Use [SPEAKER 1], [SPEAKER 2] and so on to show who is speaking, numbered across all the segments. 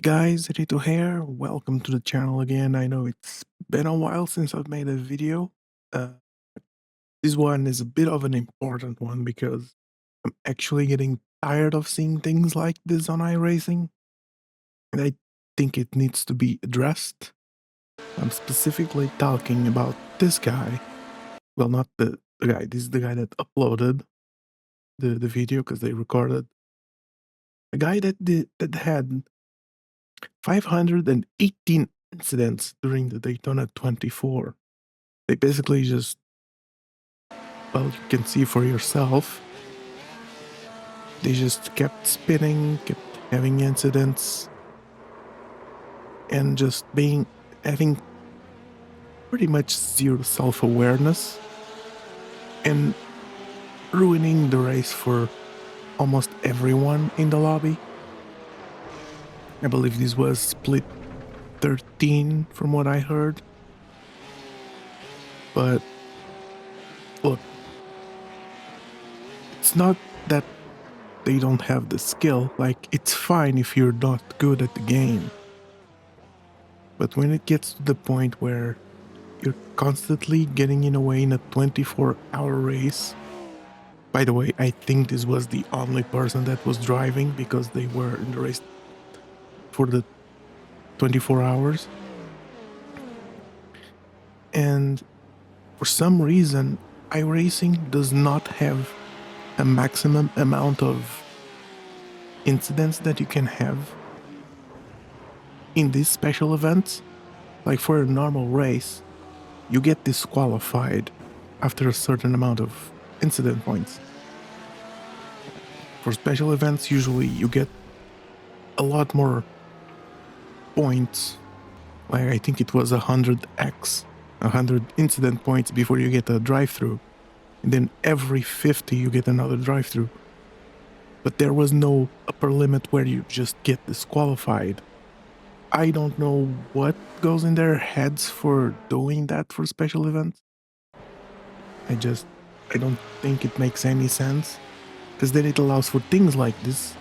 [SPEAKER 1] Hey guys, Rito here. Welcome to the channel again. I know it's been a while since I've made a video. Uh, this one is a bit of an important one because I'm actually getting tired of seeing things like this on iRacing, and I think it needs to be addressed. I'm specifically talking about this guy. Well, not the guy. This is the guy that uploaded the video because they recorded. A guy that had 518 incidents during the Daytona 24. They basically just, well, you can see for yourself, they just kept spinning, kept having incidents, and just having pretty much zero self-awareness and ruining the race for almost everyone in the lobby. I believe this was split 13 from what I heard. But look, it's not that they don't have the skill. Like, it's fine if you're not good at the game. But when it gets to the point where you're constantly getting in a way in a 24-hour race. By the way, I think this was the only person that was driving because they were in the race for the 24 hours. And for some reason, iRacing does not have a maximum amount of incidents that you can have in these special events. Like for a normal race, you get disqualified after a certain amount of incident points. For special events, usually you get a lot more points. Like I think it was 100x, 100 incident points before you get a drive-through. And then every 50 you get another drive-through. But there was no upper limit where you just get disqualified. I don't know what goes in their heads for doing that for special events. I don't think it makes any sense, because then it allows for things like this.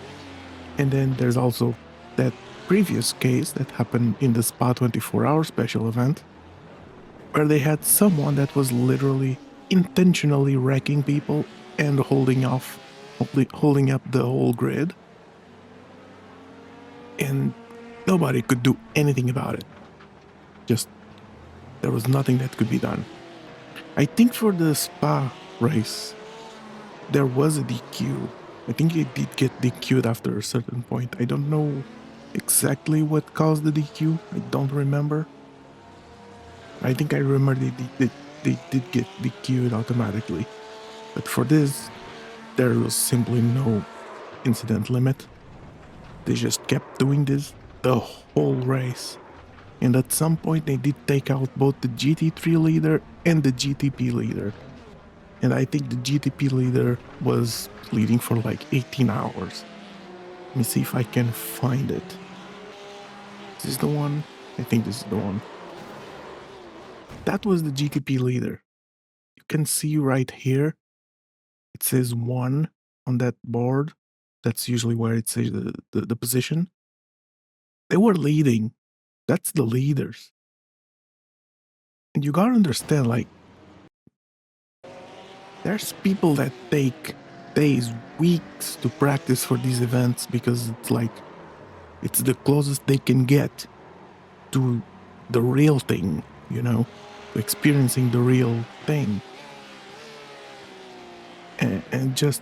[SPEAKER 1] And then there's also that previous case that happened in the Spa 24-hour special event, where they had someone that was literally intentionally wrecking people and holding up the whole grid. And nobody could do anything about it. Just, there was nothing that could be done. I think for the Spa race, there was a DQ. I think it did get DQ'd after a certain point. I don't know exactly what caused the DQ. I don't remember. I think I remember they did get DQ'd automatically. But for this, there was simply no incident limit. They just kept doing this the whole race. And at some point they did take out both the GT3 leader and the GTP leader. And I think the GTP leader was leading for like 18 hours. Let me see if I can find it. Is this the one? I think this is the one. That was the GTP leader. You can see right here, it says 1 on that board. That's usually where it says the position. They were leading. That's the leaders. And you gotta understand, like, there's people that take days, weeks to practice for these events because it's like, it's the closest they can get to the real thing, you know, experiencing the real thing. And just,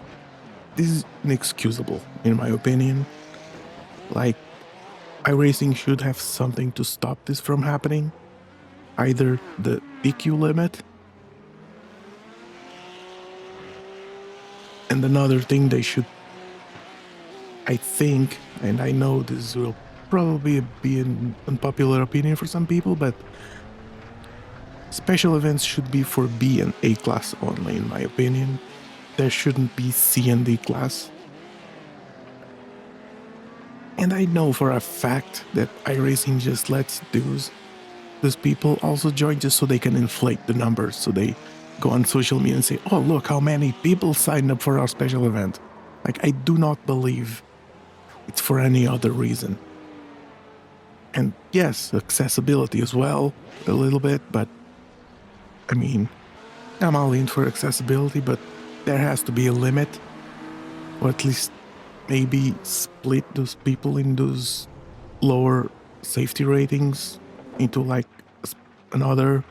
[SPEAKER 1] this is inexcusable, in my opinion. Like, iRacing should have something to stop this from happening. Either the DQ limit, and another thing they should, I think, and I know this will probably be an unpopular opinion for some people, but special events should be for B and A class only, in my opinion. There shouldn't be C and D class. And I know for a fact that iRacing just lets those people also join just so they can inflate the numbers, so they go on social media and say, oh, look how many people signed up for our special event. Like, I do not believe it's for any other reason. And yes, accessibility as well, a little bit, but I mean, I'm all in for accessibility, but there has to be a limit, or at least maybe split those people in those lower safety ratings into like another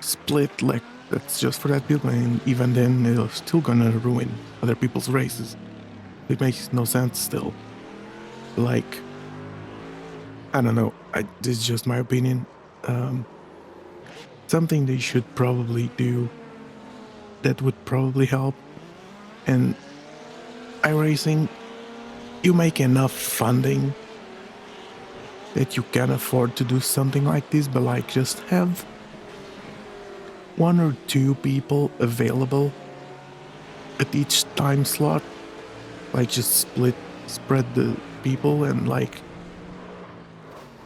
[SPEAKER 1] split, like that's just for that people, and even then it's still gonna ruin other people's races. It makes no sense still. Like, I don't know, this is just my opinion. Something they should probably do that would probably help. And iRacing, you make enough funding that you can afford to do something like this, but like just have one or two people available at each time slot. Like just spread the people and like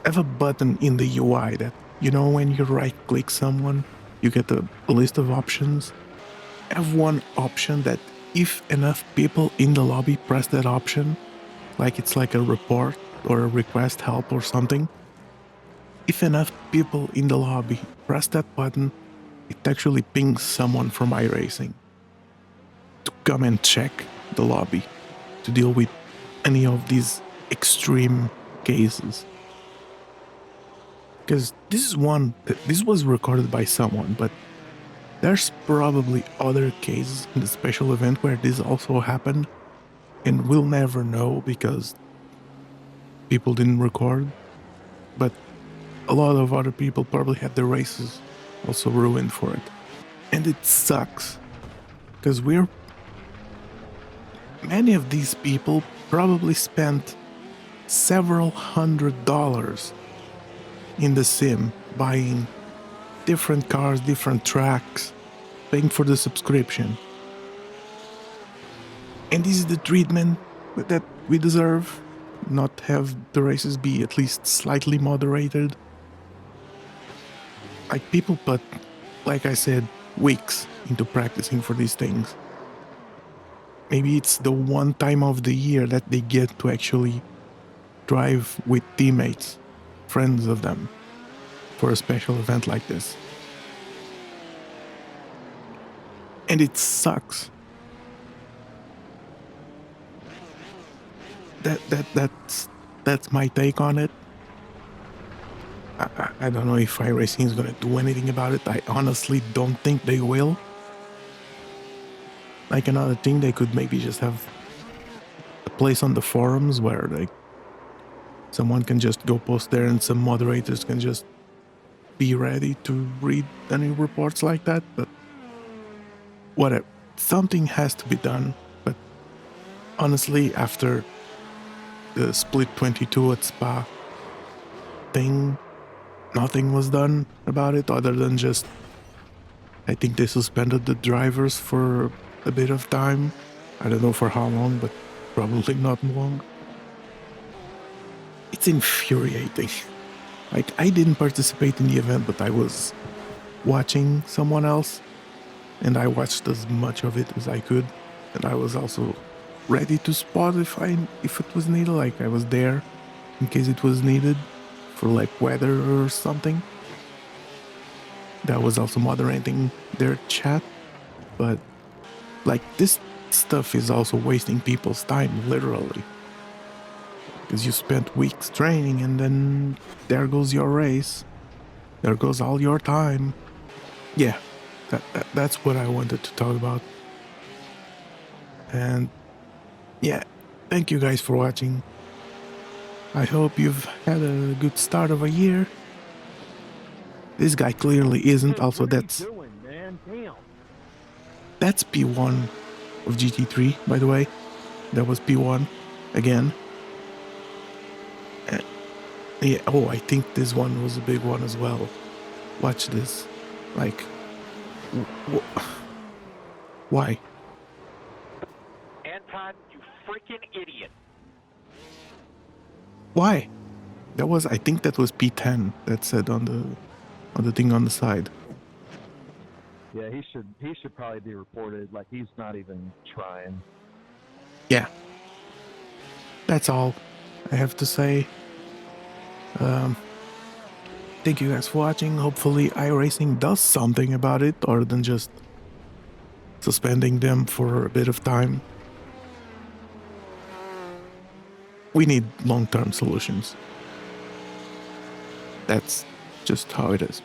[SPEAKER 1] have a button in the UI that, you know, when you right click someone, you get a list of options. Have one option that if enough people in the lobby press that option, like it's like a report or a request help or something, if enough people in the lobby press that button, it actually pings someone from iRacing to come and check the lobby to deal with any of these extreme cases. Because this was recorded by someone, but there's probably other cases in the special event where this also happened, and we'll never know because people didn't record. But a lot of other people probably had their races also ruined for it. And it sucks because many of these people probably spent several $100s in the sim buying different cars, different tracks, paying for the subscription. And this is the treatment that we deserve, not have the races be at least slightly moderated. Like people put, like I said, weeks into practicing for these things. Maybe it's the one time of the year that they get to actually drive with teammates, friends of them, for a special event like this. And it sucks. That's my take on it. I don't know if iRacing is gonna do anything about it. I honestly don't think they will. Like another thing, they could maybe just have a place on the forums where like someone can just go post there and some moderators can just be ready to read any reports like that. But whatever, something has to be done. But honestly, after the split 22 at Spa thing, nothing was done about it other than just, I think they suspended the drivers for a bit of time. I don't know for how long, but probably not long. It's infuriating. Like, I didn't participate in the event, but I was watching someone else, and I watched as much of it as I could, and I was also ready to spot if it was needed. Like, I was there in case it was needed for like weather or something. That was also moderating their chat, but like this stuff is also wasting people's time, literally. Because you spent weeks training and then there goes your race. There goes all your time. Yeah, that's what I wanted to talk about. And yeah, thank you guys for watching. I hope you've had a good start of a year. This guy clearly isn't. Also, that's P1 of GT3, by the way. That was P1 again. Yeah, oh, I think this one was a big one as well. Watch this. Like, why?
[SPEAKER 2] Anton, you freaking idiot.
[SPEAKER 1] Why? That was, I think that was P10 that said on the thing on the side.
[SPEAKER 3] Yeah, he should probably be reported. Like, he's not even trying.
[SPEAKER 1] Yeah. That's all I have to say. Thank you guys for watching. Hopefully iRacing does something about it other than just suspending them for a bit of time. We need long-term solutions. That's just how it is.